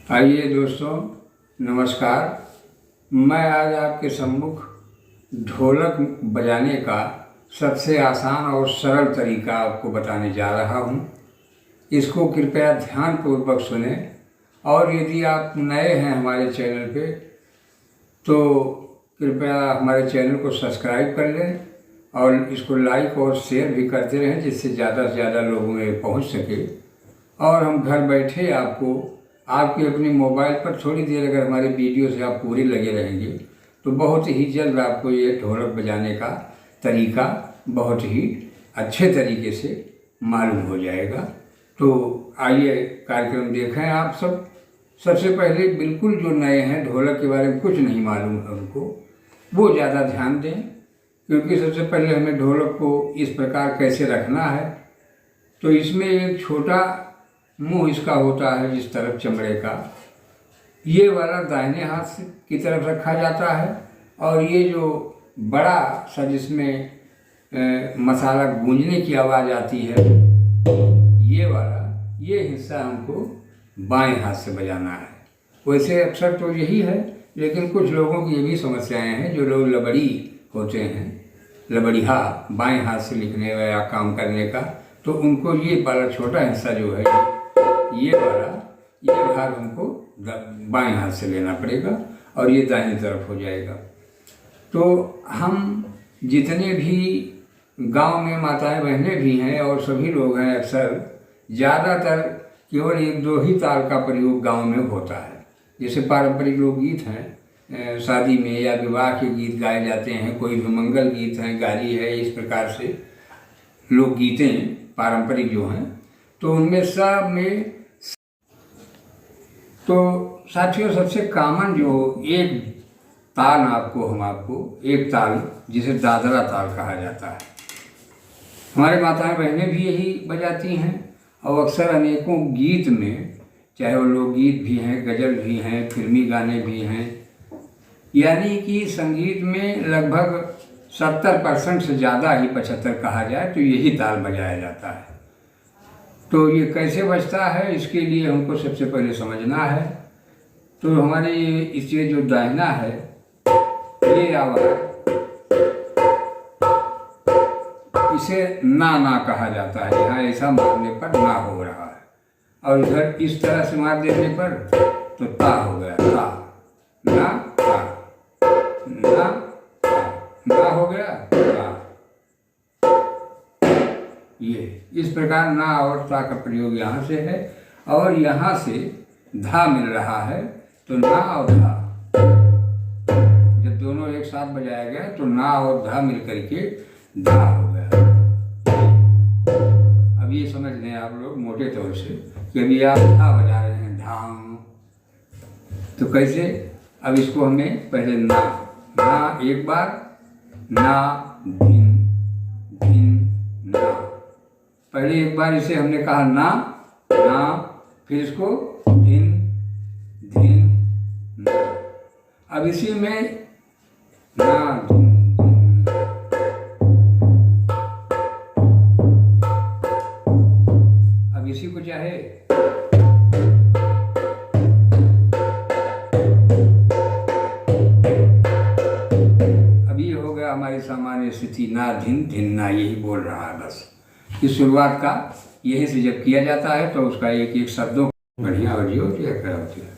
आइए दोस्तों, नमस्कार। मैं आज आपके सम्मुख ढोलक बजाने का सबसे आसान और सरल तरीका आपको बताने जा रहा हूँ। इसको कृपया ध्यानपूर्वक सुनें और यदि आप नए हैं हमारे चैनल पे तो कृपया हमारे चैनल को सब्सक्राइब कर लें और इसको लाइक और शेयर भी करते रहें, जिससे ज़्यादा से ज़्यादा लोगों में पहुँच सके। और हम घर बैठे आपको आपके अपने मोबाइल पर थोड़ी देर अगर हमारे वीडियो से आप पूरे लगे रहेंगे तो बहुत ही जल्द आपको ये ढोलक बजाने का तरीका बहुत ही अच्छे तरीके से मालूम हो जाएगा। तो आइए कार्यक्रम देखें आप सब। सबसे पहले बिल्कुल जो नए हैं, ढोलक के बारे में कुछ नहीं मालूम है उनको, वो ज़्यादा ध्यान दें, क्योंकि सबसे पहले हमें ढोलक को इस प्रकार कैसे रखना है। तो इसमें एक छोटा मुंह इसका होता है जिस तरफ चमड़े का, ये वाला दाहिने हाथ की तरफ रखा जाता है, और ये जो बड़ा सा जिसमें मसाला गूंजने की आवाज़ आती है, ये वाला ये हिस्सा हमको बाएं हाथ से बजाना है। वैसे अक्सर तो यही है, लेकिन कुछ लोगों की ये भी समस्याएं हैं, जो लोग लबड़ी होते हैं, लबड़िया बाएं हाथ से लिखने या काम करने का, तो उनको ये वाला छोटा हिस्सा जो है, ये भाग हमको बाएं हाथ से लेना पड़ेगा और ये दाहिनी तरफ हो जाएगा। तो हम जितने भी गांव में माताएं बहनें भी हैं और सभी लोग हैं, अक्सर ज़्यादातर केवल एक दो ही ताल का प्रयोग गांव में होता है। जैसे पारंपरिक लोकगीत हैं, शादी में या विवाह के गीत गाए जाते हैं, कोई भी मंगल गीत हैं, गाली है, इस प्रकार से लोकगीतें पारंपरिक जो हैं, तो उनमें सब में तो साथियों सबसे कॉमन जो एक ताल आपको एक ताल जिसे दादरा ताल कहा जाता है, हमारे माताएं बहनें भी यही बजाती हैं। और अक्सर अनेकों गीत में, चाहे वो लोकगीत भी हैं, गज़ल भी हैं, फिल्मी गाने भी हैं, यानी कि संगीत में लगभग 70% से ज़्यादा ही 75 कहा जाए तो यही ताल बजाया जाता है। तो ये कैसे बजता है, इसके लिए हमको सबसे पहले समझना है। तो हमारे इससे जो दाहिना है, ये आवाज़, इसे ना कहा जाता है। यहाँ ऐसा मारने पर ना हो रहा है, और इधर इस तरह से मार देने पर तो ता हो गया, ता ना ता ना ता ना हो गया ता। ये इस प्रकार ना और ता का प्रयोग यहाँ से है, और यहाँ से धा मिल रहा है, तो ना और धा जब दोनों एक साथ बजाया गया तो ना और धा मिल करके धा हो गया। अब ये समझ लें आप लोग मोटे तौर से कि अभी आप धा बजा रहे हैं, धाम, तो कैसे। अब इसको हमें पहले ना एक बार, ना धिन धिन ना, पहले एक बार इसे हमने कहा ना, फिर इसको धिन धिन ना। अब इसी में ना धिन धिन, अब इसी को चाहे अब ये हो गया हमारी सामान्य स्थिति, ना धिन धिन ना, यही बोल रहा है बस। इस शुरुआत का यही से जब किया जाता है तो उसका एक एक शब्दों बढ़िया होती है।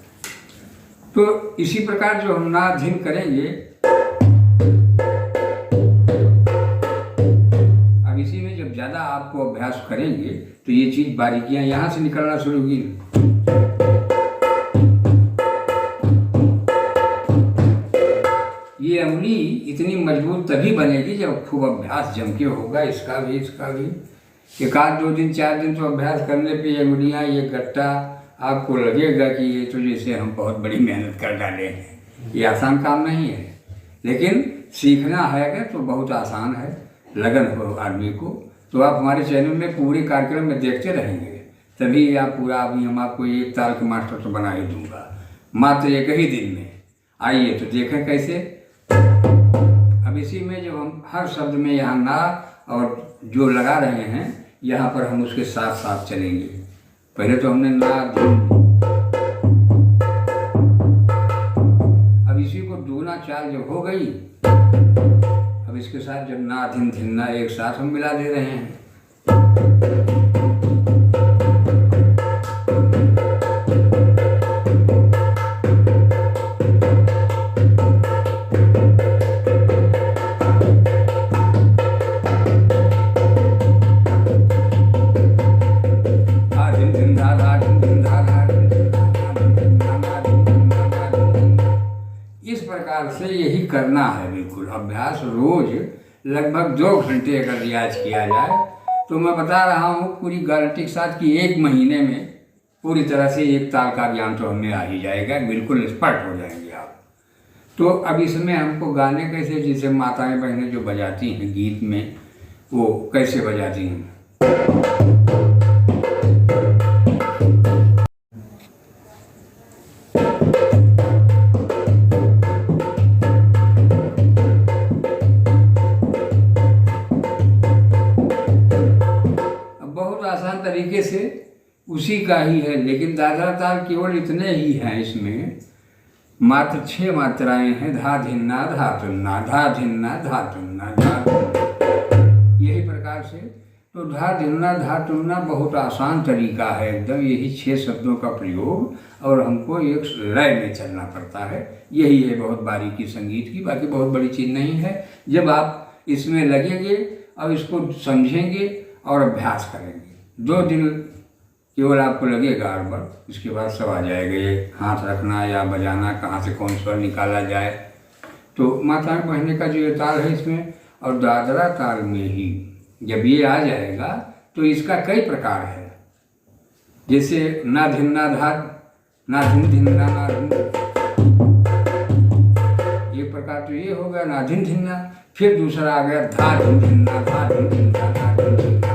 तो इसी प्रकार जो हम ना धिन करेंगे, अब इसी में जब ज़्यादा आपको अभ्यास करेंगे तो ये चीज़ बारीकियां यहाँ से निकलना शुरू होगी। ये अंगुली इतनी मजबूत तभी बनेगी जब खूब अभ्यास जम के होगा, इसका भी। एक आध 2 दिन 4 दिन तो अभ्यास करने पे ये अंगुलियाँ, ये गट्टा आपको लगेगा कि ये तो जैसे हम बहुत बड़ी मेहनत कर डाले हैं। ये आसान काम नहीं है, लेकिन सीखना है अगर तो बहुत आसान है, लगन हो आदमी को। तो आप हमारे चैनल में पूरे कार्यक्रम में देखते रहेंगे, तभी आप पूरा, अभी हम आपको एक ताल के मास्टर तो बना ही दूंगा मात्र एक ही दिन में। आइए तो देखें कैसे। अब इसी में जब हम हर शब्द में यहाँ ना और जो लगा रहे हैं, यहाँ पर हम उसके साथ साथ चलेंगे। पहले तो हमने ना धिन, गई। अब इसके साथ जब ना धिन धिन्ना एक साथ हम मिला दे रहे हैं। इस प्रकार से यही करना है बिल्कुल अभ्यास। रोज लगभग 2 घंटे अगर रियाज किया जाए तो मैं बता रहा हूँ पूरी गारंटी के साथ कि 1 महीने में पूरी तरह से एक ताल का ज्ञान तो हमें आ ही जाएगा, बिल्कुल एक्सपर्ट हो जाएंगे आप। तो अब इसमें हमको गाने कैसे, जैसे माताएं बहनें जो बजाती हैं गीत में, वो कैसे बजाती हैं। बहुत आसान तरीके से उसी का ही है, लेकिन दादरा ताल केवल इतने ही हैं। इसमें मात्र 6 मात्राएं हैं, धा धिन्ना धा तुन्ना, धा धिन्ना धा तुन्ना, यही प्रकार से। तो धा धिन्ना धा तुन्ना बहुत आसान तरीका है एकदम, यही 6 शब्दों का प्रयोग, और हमको एक लय में चलना पड़ता है। यही है बहुत बारीकी संगीत की, बाकी बहुत बड़ी चीज़ नहीं है। जब आप इसमें लगेंगे और इसको समझेंगे और अभ्यास करेंगे, 2 दिन केवल आपको लगेगा अड़बड़, इसके बाद सब आ जाएगा। ये हाथ रखना या बजाना, कहाँ से कौन स्वर निकाला जाए। तो माता बहने का जो ये ताल है इसमें, और दादरा ताल में ही जब ये आ जाएगा तो इसका कई प्रकार है। जैसे ना धिन्ना धा, ना धिन धिन्ना ना धिन, ये प्रकार तो ये हो गया ना धिन धिन्ना। फिर दूसरा आ गया धा धिन धिन्ना, धा धिन धिन्ना, धा धिन धिन्ना।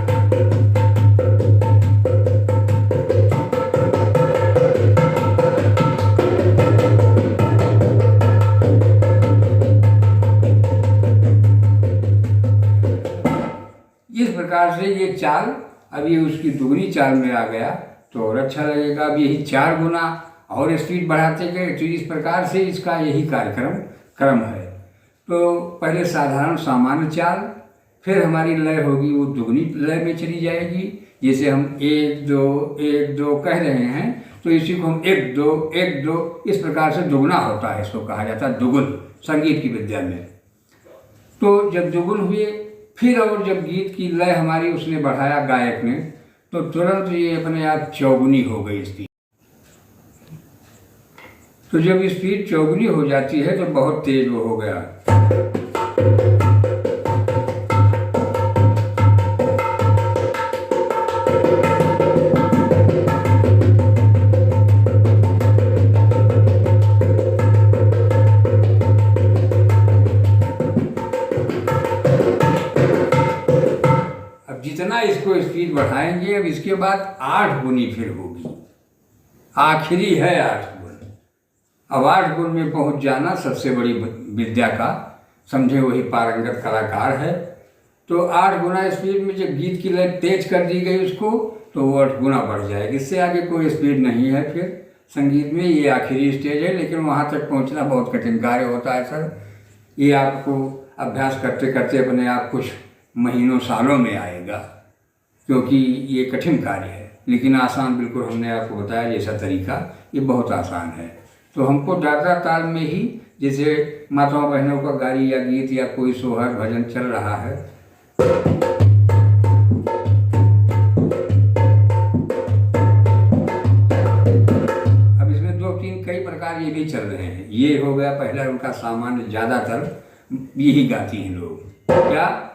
इस प्रकार से ये चाल, अब ये उसकी दुगनी चाल में आ गया तो और अच्छा लगेगा। अब यही 4 गुना और स्पीड बढ़ाते गए, तो इस प्रकार से इसका यही क्रम है। तो पहले साधारण सामान्य चाल, फिर हमारी लय होगी वो दुगनी लय में चली जाएगी। जैसे हम 1 2 1 2 कह रहे हैं तो इसी को हम 1 2 1 2 इस प्रकार से दुगना होता है, इसको कहा जाता है दुगुन संगीत की विद्या में। तो जब दुगुन हुए, फिर और जब गीत की लय हमारी उसने बढ़ाया गायक ने, तो तुरंत ये अपने आप चौगुनी हो गई स्पीड। तो जब स्पीड चौगुनी हो जाती है तो बहुत तेज वो हो गया। जितना इसको स्पीड बढ़ाएंगे, अब इसके बाद 8 गुनी फिर होगी, आखिरी है 8 गुण। अब 8 गुण में पहुंच जाना सबसे बड़ी विद्या का, समझे वही पारंगत कलाकार है। तो 8 गुना स्पीड में जब गीत की लय तेज कर दी गई उसको, तो वो 8 गुना बढ़ जाएगी। इससे आगे कोई स्पीड नहीं है फिर संगीत में। ये आखिरी स्टेज है, लेकिन वहाँ तक पहुँचना बहुत कठिन कार्य होता है सर। ये आपको अभ्यास करते करते अपने आप कुछ महीनों सालों में आएगा, क्योंकि ये कठिन कार्य है। लेकिन आसान, बिल्कुल हमने आपको बताया जैसा तरीका, ये बहुत आसान है। तो हमको दादरा ताल में ही, जैसे माताओं बहनों का गारी या गीत या कोई सोहर भजन चल रहा है, अब इसमें 2-3 कई प्रकार ये भी चल रहे हैं। ये हो गया पहला उनका सामान्य, ज़्यादातर यही गाती हैं लोग। क्या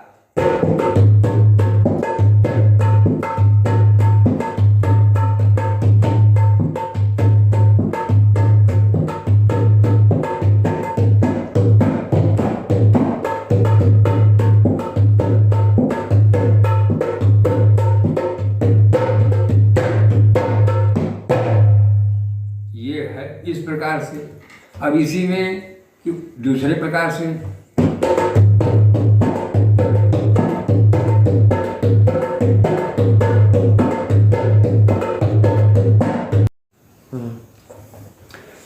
ये है इस प्रकार से। अब इसी में दूसरे प्रकार से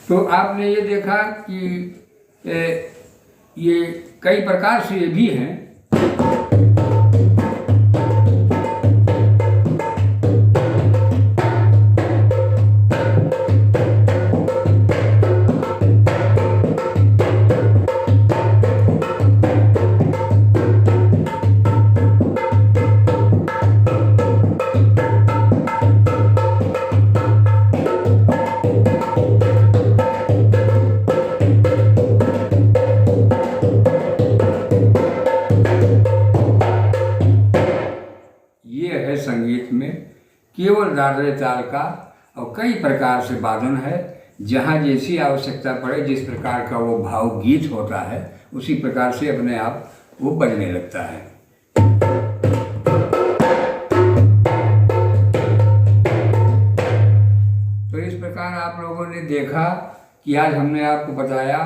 तो आपने ये देखा कि ये कई प्रकार से ये भी हैं। संगीत में केवल दादरे ताल का और कई प्रकार से वादन है। जहाँ जैसी आवश्यकता पड़े, जिस प्रकार का वो भाव गीत होता है, उसी प्रकार से अपने आप वो बजने लगता है। तो इस प्रकार आप लोगों ने देखा कि आज हमने आपको बताया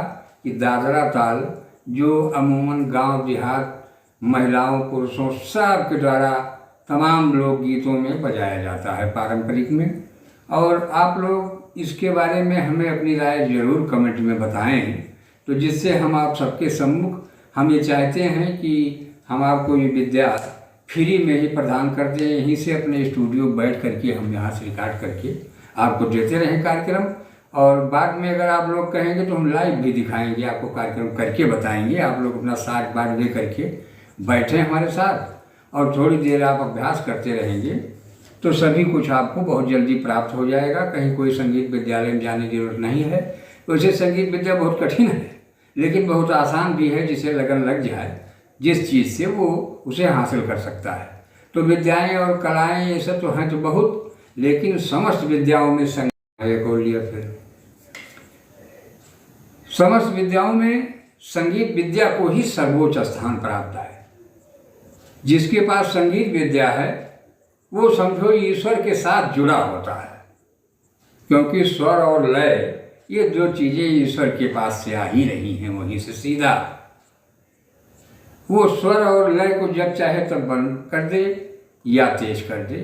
कि दादरा ताल जो अमूमन गांव देहात महिलाओं पुरुषों सब के द्वारा तमाम लोकगीतों में बजाया जाता है पारंपरिक में। और आप लोग इसके बारे में हमें अपनी राय ज़रूर कमेंट में बताएं, तो जिससे हम आप सबके सम्मुख हम ये चाहते हैं कि हम आपको ये विद्या फ्री में ही प्रदान कर दें। यहीं से अपने स्टूडियो बैठ करके हम यहाँ से रिकॉर्ड करके आपको देते रहें कार्यक्रम। और बाद में अगर आप लोग कहेंगे तो हम लाइव भी दिखाएंगे, आपको कार्यक्रम करके बताएंगे। आप लोग अपना साथ बात ले करके बैठें हमारे साथ और थोड़ी देर आप अभ्यास करते रहेंगे तो सभी कुछ आपको बहुत जल्दी प्राप्त हो जाएगा। कहीं कोई संगीत विद्यालय में जाने की जरूरत नहीं है। वैसे संगीत विद्या बहुत कठिन है, लेकिन बहुत आसान भी है। जिसे लगन लग जाए जिस चीज़ से, वो उसे हासिल कर सकता है। तो विद्याएं और कलाएं ये सब तो हैं तो बहुत, लेकिन समस्त विद्याओं में संगीत को लिया। फिर समस्त विद्याओं में संगीत विद्या को ही सर्वोच्च स्थान प्राप्त है। जिसके पास संगीत विद्या है वो समझो ईश्वर के साथ जुड़ा होता है, क्योंकि स्वर और लय ये दो चीज़ें ईश्वर के पास से आ ही रही हैं। वहीं से सीधा वो स्वर और लय को जब चाहे तब बंद कर दे, या तेज कर दे,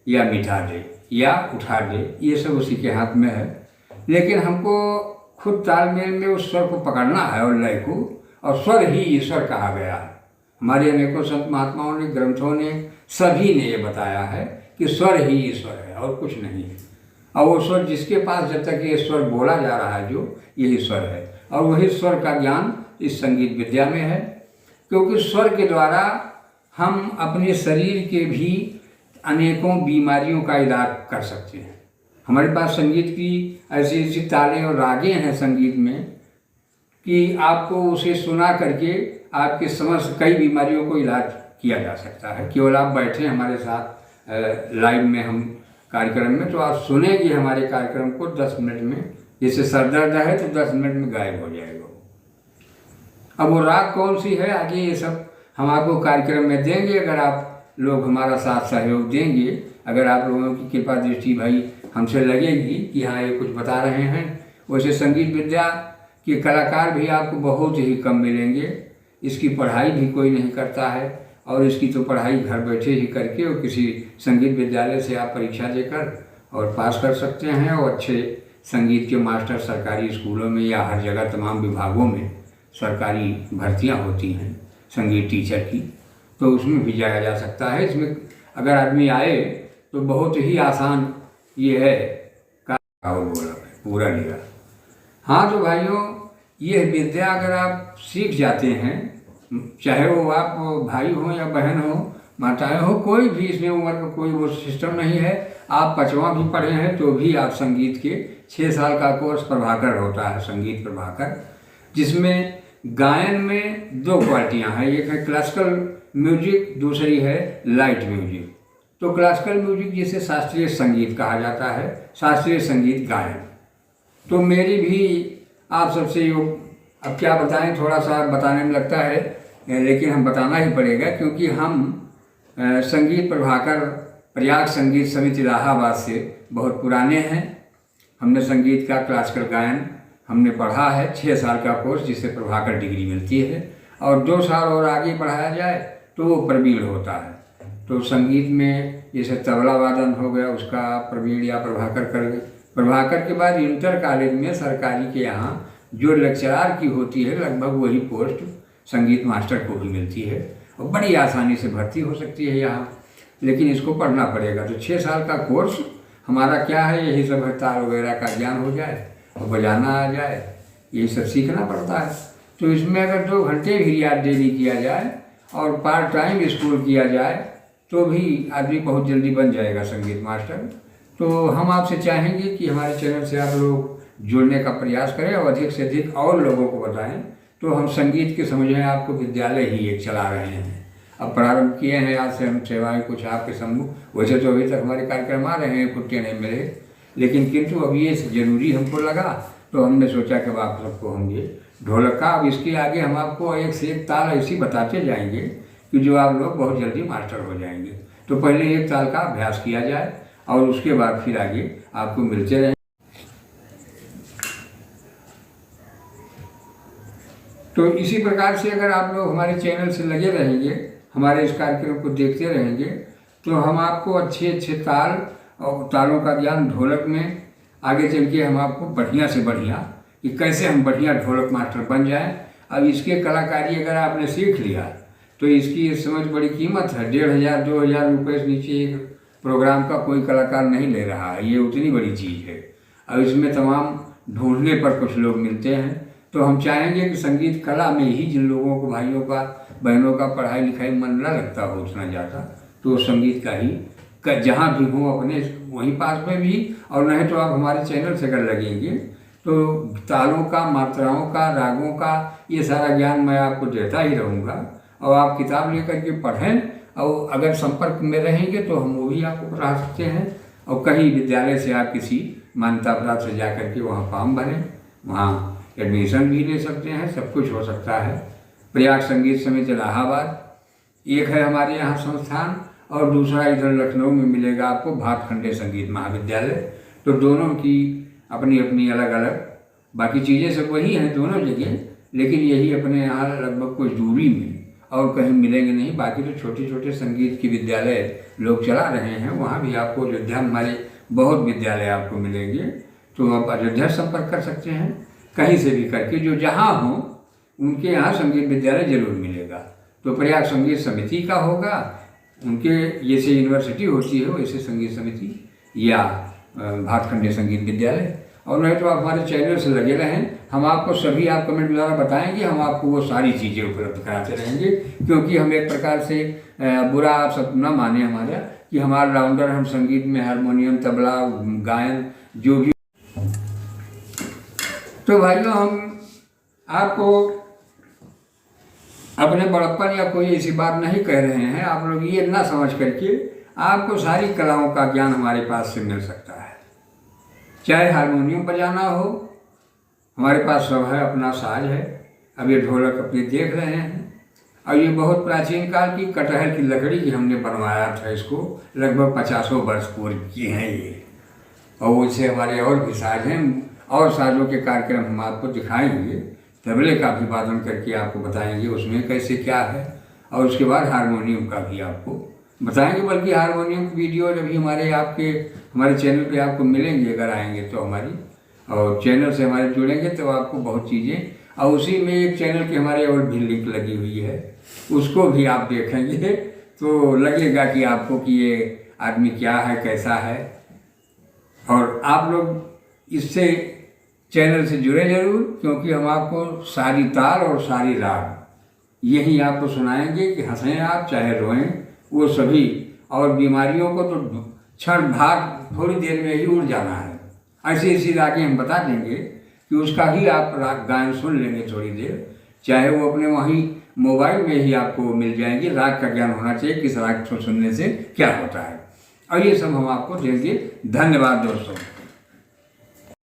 या मिटा दे, या उठा दे, ये सब उसी के हाथ में है। लेकिन हमको खुद तालमेल में उस स्वर को पकड़ना है और लय को, और स्वर ही ईश्वर कहा गया है। हमारे अनेकों संत महात्माओं ने, ग्रंथों ने, सभी ने ये बताया है कि स्वर ही ईश्वर है और कुछ नहीं है। और वो स्वर जिसके पास जब तक ये स्वर बोला जा रहा है, जो यही स्वर है, और वही स्वर का ज्ञान इस संगीत विद्या में है। क्योंकि स्वर के द्वारा हम अपने शरीर के भी अनेकों बीमारियों का इलाज कर सकते हैं। हमारे पास संगीत की ऐसी ऐसी तालें और रागें हैं संगीत में कि आपको उसे सुना करके आपके समस्त कई बीमारियों को इलाज किया जा सकता है। केवल आप बैठे हमारे साथ लाइव में हम कार्यक्रम में, तो आप सुनेंगे हमारे कार्यक्रम को 10 मिनट में। जैसे सर दर्द है तो 10 मिनट में गायब हो जाएगा। अब वो राग कौन सी है, आगे ये सब हम आपको कार्यक्रम में देंगे। अगर आप लोग हमारा साथ सहयोग देंगे, अगर आप लोगों की कृपा दृष्टि भाई हमसे लगेगी कि हाँ ये कुछ बता रहे हैं। वैसे संगीत विद्या के कलाकार भी आपको बहुत ही कम मिलेंगे। इसकी पढ़ाई भी कोई नहीं करता है, और इसकी तो पढ़ाई घर बैठे ही करके और किसी संगीत विद्यालय से आप परीक्षा देकर और पास कर सकते हैं। और अच्छे संगीत के मास्टर सरकारी स्कूलों में या हर जगह तमाम विभागों में सरकारी भर्तियां होती हैं संगीत टीचर की, तो उसमें भी जाया जा सकता है। इसमें अगर आदमी आए तो बहुत ही आसान ये है का बोला पूरा लिया। हाँ तो भाइयों, ये विद्या अगर आप सीख जाते हैं, चाहे वो आप भाई हो या बहन हो, माताएं हो, कोई भी इसमें उम्र का कोई वो सिस्टम नहीं है। आप 5वां भी पढ़े हैं तो भी आप संगीत के 6 साल का कोर्स प्रभाकर होता है, संगीत प्रभाकर, जिसमें गायन में 2 क्वालिटियाँ हैं। एक है क्लासिकल म्यूजिक, दूसरी है लाइट म्यूजिक। तो क्लासिकल म्यूजिक जिसे शास्त्रीय संगीत कहा जाता है, शास्त्रीय संगीत गायन। तो मेरी भी आप सबसे अब क्या बताएं, थोड़ा सा बताने में लगता है, लेकिन हम बताना ही पड़ेगा, क्योंकि हम संगीत प्रभाकर प्रयाग संगीत समिति इलाहाबाद से बहुत पुराने हैं। हमने संगीत का क्लासिकल गायन हमने पढ़ा है, 6 साल का कोर्स जिससे प्रभाकर डिग्री मिलती है, और 2 साल और आगे पढ़ाया जाए तो वो प्रवीण होता है। तो संगीत में जैसे तबला वादन हो गया, उसका प्रवीण या प्रभाकर कर गए। प्रभाकर के बाद इंटर कॉलेज में सरकारी के यहाँ जो लेक्चरार की होती है लगभग वही पोस्ट संगीत मास्टर को भी मिलती है और बड़ी आसानी से भर्ती हो सकती है यहाँ। लेकिन इसको पढ़ना पड़ेगा। तो 6 साल का कोर्स हमारा क्या है, यही सब है, ताल वगैरह का ज्ञान हो जाए और बजाना आ जाए, यही सब सीखना पड़ता है। तो इसमें अगर 2 घंटे भी याद डेली किया जाए और पार्ट टाइम स्कूल किया जाए तो भी आदमी बहुत जल्दी बन जाएगा संगीत मास्टर। तो हम आपसे चाहेंगे कि हमारे चैनल से आप लोग जुड़ने का प्रयास करें और अधिक से अधिक और लोगों को बताएं। तो हम संगीत के समझें आपको विद्यालय ही एक चला रहे हैं, अब प्रारंभ किए हैं, आज से हम सेवाएं कुछ आपके सम्मुख। वैसे तो अभी तक हमारे कार्यक्रम आ रहे हैं, छुट्टियाँ नहीं मिले, लेकिन किंतु अब ये ज़रूरी हमको लगा तो हमने सोचा कि आप सबको हम ये ढोलक का, अब इसके आगे हम आपको एक से एक ताल ऐसी बताते जाएंगे कि जो आप लोग बहुत जल्दी मास्टर हो जाएंगे। तो पहले एक ताल का अभ्यास किया जाए और उसके बाद फिर आगे आपको मिलते रहें। तो इसी प्रकार से अगर आप लोग हमारे चैनल से लगे रहेंगे, हमारे इस कार्यक्रम को देखते रहेंगे, तो हम आपको अच्छे अच्छे ताल और तालों का ज्ञान ढोलक में आगे चल के हम आपको बढ़िया से बढ़िया कि कैसे हम बढ़िया ढोलक मास्टर बन जाएं। अब इसके कलाकारी अगर आपने सीख लिया तो इसकी इस समझ बड़ी कीमत है। 1500-2000 रुपये से नीचे एक प्रोग्राम का कोई कलाकार नहीं ले रहा है, ये उतनी बड़ी चीज़ है। अब इसमें तमाम ढूंढने पर कुछ लोग मिलते हैं। तो हम चाहेंगे कि संगीत कला में ही जिन लोगों को, भाइयों का, बहनों का पढ़ाई लिखाई मन न लगता हो उतना ज़्यादा, तो संगीत का ही जहाँ भी हो अपने वहीं पास में भी, और नहीं तो आप हमारे चैनल से अगर लगेंगे तो तालों का, मात्राओं का, रागों का ये सारा ज्ञान मैं आपको देता ही रहूँगा। और आप किताब लेकर के पढ़ें और अगर संपर्क में रहेंगे तो हम वो भी आपको पढ़ा सकते हैं। और कहीं विद्यालय से आप किसी मान्यता प्राप्त से जा कर के वहाँ फॉर्म भरें, वहाँ एडमिशन भी ले सकते हैं, सब कुछ हो सकता है। प्रयाग संगीत समिति इलाहाबाद एक है हमारे यहाँ संस्थान, और दूसरा इधर लखनऊ में मिलेगा आपको भातखंडे संगीत महाविद्यालय। तो दोनों की अपनी अपनी अलग अलग, बाकी चीज़ें सब वही हैं दोनों जगह, लेकिन यही अपने यहाँ लगभग कुछ दूरी में और कहीं मिलेंगे नहीं। बाकी तो छोटे छोटे संगीत की विद्यालय लोग चला रहे हैं, वहाँ भी आपको अयोध्या में हमारे बहुत विद्यालय आपको मिलेंगे। तो आप अयोध्या संपर्क कर सकते हैं, कहीं से भी करके, जो जहाँ हो उनके यहाँ संगीत विद्यालय जरूर मिलेगा। तो प्रयाग संगीत समिति का होगा, उनके जैसे यूनिवर्सिटी होती है वैसे संगीत समिति या भातखंडे संगीत विद्यालय। और नहीं तो आप हमारे चैनल से लगे रहें, हम आपको सभी आप कमेंट द्वारा बताएंगे, हम आपको वो सारी चीज़ें उपलब्ध कराते रहेंगे। क्योंकि हम एक प्रकार से बुरा आप सब न माने हमारा कि हमारा राउंडर, हम संगीत में हारमोनियम, तबला, गायन जो भी। तो भाइयों, हम आपको अपने बड़प्पन या कोई ऐसी बात नहीं कह रहे हैं। आप लोग ये ना समझ करके आपको सारी कलाओं का ज्ञान हमारे पास से मिल सकता है। चाहे हारमोनियम बजाना हो, हमारे पास सब है, अपना साज है। अब ये ढोलक अपने देख रहे हैं, और ये बहुत प्राचीन काल की कटहल की लकड़ी की हमने बनवाया था। इसको लगभग 50 वर्ष पूर्व किए हैं ये। और उससे हमारे और भी साज हैं, और साजों के कार्यक्रम हम आपको दिखाएंगे। तबले का भी वादन करके आपको बताएंगे उसमें कैसे क्या है, और उसके बाद हारमोनियम का भी आपको बताएंगे। बल्कि हारमोनियम की वीडियो जब भी हमारे चैनल पे आपको मिलेंगे, अगर आएंगे तो हमारी, और चैनल से हमारे जुड़ेंगे तो आपको बहुत चीज़ें, और उसी में एक चैनल की हमारे और भी लिंक लगी हुई है, उसको भी आप देखेंगे तो लगेगा कि आपको कि ये आदमी क्या है, कैसा है। और आप लोग इससे चैनल से जुड़े जरूर, क्योंकि हम आपको सारी ताल और सारी राग यही आपको सुनाएंगे कि हंसें आप चाहे रोएं, वो सभी। और बीमारियों को तो क्षण भाग थोड़ी देर में ही उड़ जाना है। ऐसी ऐसी रागें हम बता देंगे कि उसका ही आप राग गायन सुन लेंगे थोड़ी देर, चाहे वो अपने वहीं मोबाइल में ही आपको मिल जाएंगे। राग का ज्ञान होना चाहिए, किस राग को सुनने से क्या होता है, और ये सब हम आपको देंगे। धन्यवाद दोस्तों।